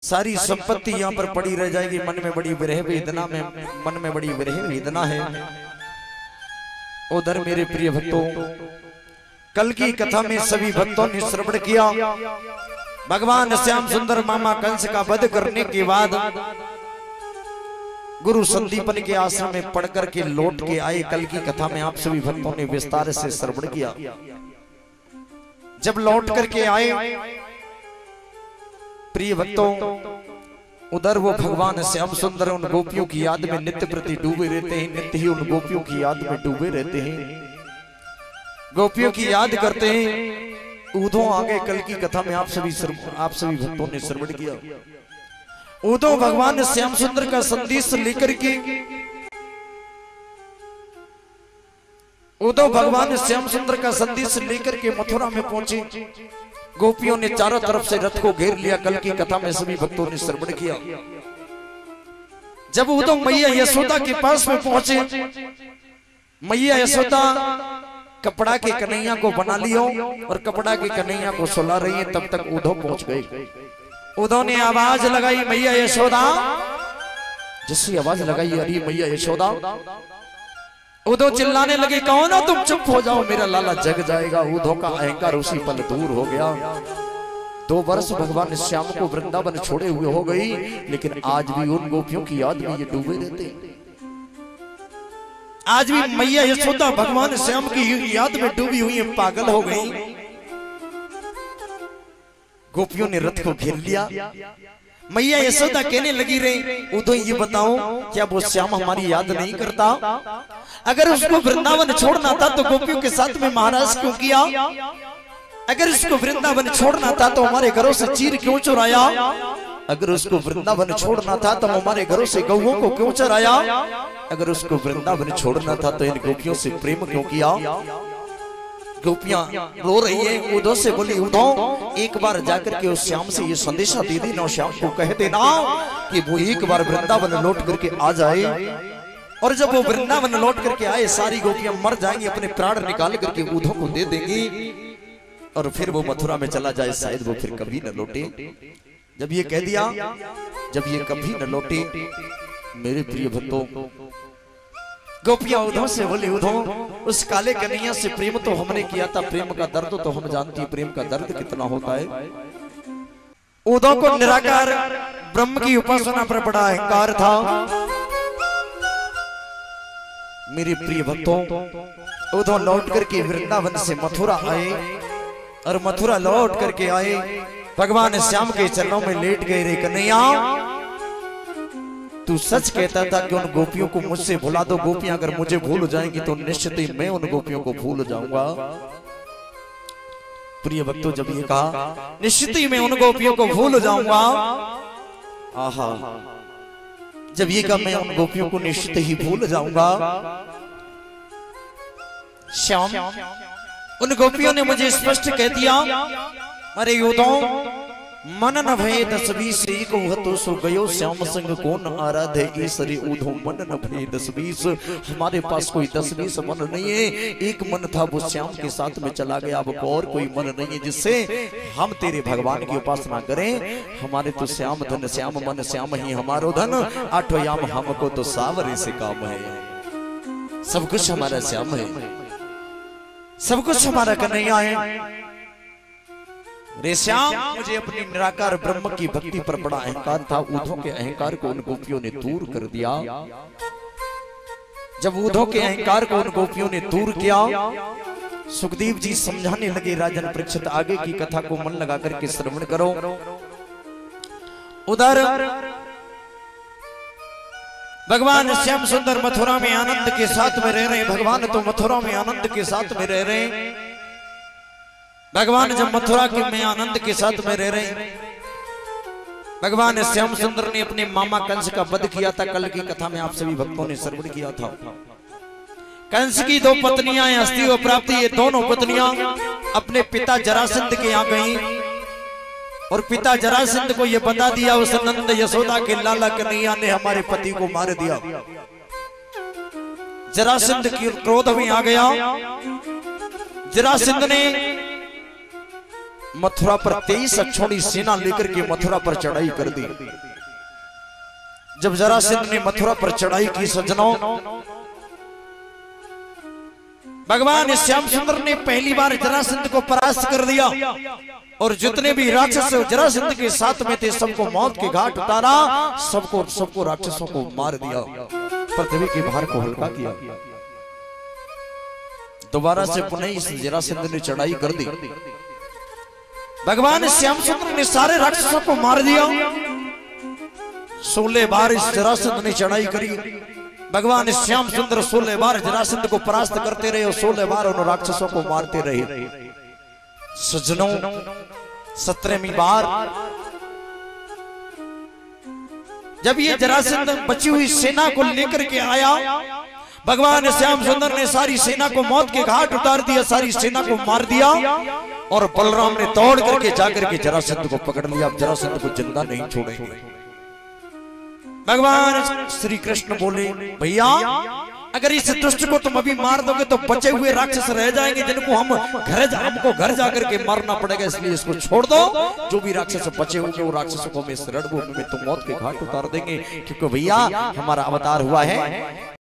सारी संपत्ति यहाँ पर पड़ी रह जाएगी। मन में बड़ी विरह वेदना मन में बड़ी विरह वेदना है। उधर मेरे प्रिय भक्तों, कल की कथा में सभी भक्तों ने श्रवण किया। भगवान श्याम सुंदर मामा कंस का वध करने के बाद गुरु संदीपन के आश्रम में पढ़ करके लौट के आए। कल की कथा में आप सभी भक्तों ने विस्तार से श्रवण किया। जब लौट करके आए प्रिय भक्तों, उधर वो भगवान श्याम सुंदर उन गोपियों की याद में नित्य प्रति डूबे रहते हैं। नित्य ही उन गोपियों की याद में डूबे रहते हैं, गोपियों की याद करते हैं। उधो आगे कल की कथा में आप सभी भक्तों ने श्रवण किया। उधो भगवान श्याम सुंदर का संदेश लेकर के मथुरा में पहुंचे। गोपियों ने चारों तरफ से रथ को घेर लिया। कल की कथा में सभी भक्तों ने श्रवण किया। जब उधो मैया यशोदा के पास में पहुंचे, मैया यशोदा कपड़ा के कन्हैया को बना लियो और कपड़ा के कन्हैया को सुला रही है। तब तक उधो पहुंच गए। उधो ने आवाज लगाई, मैया यशोदा। जैसी आवाज लगाई, अरे मैया यशोदा। उधो चिल्लाने लगे, कौन हो तुम, चुप हो जाओ, मेरा लाला जग जाएगा। उधो का अहंकार उसी पल दूर हो गया। 2 वर्ष भगवान श्याम को वृंदावन छोड़े हुए हो गई, लेकिन आज भी उन गोपियों की याद में ये डूबे रहते। आज भी मैया यशोदा भगवान श्याम की याद में डूबी हुई है, पागल हो गई। गोपियों ने रथ को घेर लिया। मैया यशोदा कहने लगी, रे उधो ये बताओ, क्या वो श्याम हमारी याद नहीं करता? अगर उसको वृंदावन छोड़ना था तो गोपियों के साथ में महाराज क्यों किया? अगर उसको वृंदावन छोड़ना था तो हमारे घरों से चीर क्यों चुराया? अगर उसको वृंदावन छोड़ना था तो हमारे घरों से गौओं को क्यों चराया? अगर उसको वृंदावन छोड़ना था तो इन गोपियों से प्रेम क्यों किया? गोपियां रो रही है। उधो से बोली, उधो एक बार जाकर के उस श्याम से ये संदेशा दे देना, श्याम को कह देना कि वो एक बार वृंदावन लौट करके आ जाए। और जब वो वृंदावन लौट करके आए, सारी गोपियां मर जाएंगी, अपने प्राण निकाल करके उधो को दे देंगी और फिर वो मथुरा में चला जाए। शायद वो फिर कभी न लौटे। जब ये कह दिया, जब ये कभी न लौटे, मेरे प्रिय भक्तों, गोपियां उधो से बोली, उधो उस काले कन्हैया से प्रेम तो हमने किया था, प्रेम का दर्द तो हम जानती है, प्रेम का दर्द कितना होता है। उधो को निराकार ब्रह्म की उपासना पर बड़ा अहंकार था। मेरे प्रिय भक्तों, उधो लौट करके वृंदावन से मथुरा आए और मथुरा लौट करके आए, भगवान श्याम के चरणों में लेट गए। रे कन्हैया, तू सच कहता था कि उन गोपियों को मुझसे भुला दो। गोपियां अगर मुझे भूल जाएंगी तो निश्चित ही मैं उन गोपियों को भूल जाऊंगा। प्रिय भक्तों, जब ये कहा निश्चित ही मैं उन गोपियों को भूल जाऊंगा, आहा, जब ये कहा मैं उन गोपियों को निश्चित ही भूल जाऊंगा, श्याम उन गोपियों ने मुझे स्पष्ट कह दिया, अरे योदो मन न भय 10-20 एक हो सो गयो, श्याम संग कौन आराधे ईसरी। उधो मन न भय 10-20, हमारे पास कोई 10-20 मन नहीं है। एक मन था, वो श्याम के साथ में चला गया। अब और कोई मन नहीं है जिससे हम तेरे भगवान की उपासना करें। हमारे तो श्याम धन श्याम मन, श्याम ही हमारो धन, 8 याम हमको तो सावरे से काम है। सब कुछ हमारा श्याम है, सब कुछ हमारा कन्हैया है। रे श्याम, मुझे अपनी निराकार ब्रह्म की भक्ति पर बड़ा अहंकार था। उधो के अहंकार को उन गोपियों ने दूर कर दिया। जब उधो के अहंकार को उन गोपियों ने दूर किया, सुखदेव जी समझाने लगे, राजन परीक्षित आगे की कथा को मन लगा करके श्रवण करो। उधर भगवान श्याम सुंदर मथुरा में आनंद के साथ में रह रहे। भगवान तो मथुरा में आनंद के साथ में रह रहे। भगवान जब मथुरा के में आनंद के साथ में रह रहे, भगवान श्याम सुंदर ने अपने मामा कंस का वध किया था। कल की कथा में आप सभी भक्तों ने श्रवण किया था। कंस की 2 पत्नियां हस्ती व प्राप्ति, ये दोनों पत्नियां अपने पिता जरासंध के यहाँ गई और पिता जरासंध को ये बता दिया, उस नंद यशोदा के लाला कन्हैया ने हमारे पति को मार दिया। जरासंध की क्रोध में आ गया। जरासंध ने मथुरा पर 23 अक्षौणी सेना लेकर के मथुरा पर चढ़ाई कर दी। जब जरासंध ने मथुरा पर चढ़ाई की सज्जनों, भगवान श्याम सुंदर ने पहली बार जरासंध को परास्त कर दिया और जितने भी राक्षस जरासंध के साथ में थे सबको मौत के घाट उतारा, सबको राक्षसों को मार दिया, पृथ्वी के भार को हल्का किया। दोबारा से पुनः इस जरासंध ने चढ़ाई कर दी। भगवान श्याम सुंदर ने सारे राक्षसों को मार दिया। 16 बार इस जरासंध ने चढ़ाई करी। भगवान श्याम सुंदर 16 बार जरासंध को परास्त करते रहे और 16 बार उन राक्षसों को मारते रहे। सज्जनों, 17वीं बार जब ये जरासंध बची हुई सेना को लेकर के आया, भगवान श्याम सुंदर ने सारी सेना को मौत के घाट उतार दिया, सारी सेना को मार दिया और बलराम ने तोड़ करके जाकर के जरासंध को पकड़ लिया। अब जरासंध को जिंदा नहीं छोड़ेंगे। भगवान श्री कृष्ण बोले, भैया अगर इस दुष्ट को तुम अभी मार दोगे तो बचे हुए राक्षस रह जाएंगे, जिनको हमको घर जाकर के मारना पड़ेगा, इसलिए इसको छोड़ दो। जो भी राक्षस बचे होंगे वो राक्षसों को हम इस रणभूमि में तो मौत के घाट उतार देंगे, क्योंकि भैया हमारा अवतार हुआ है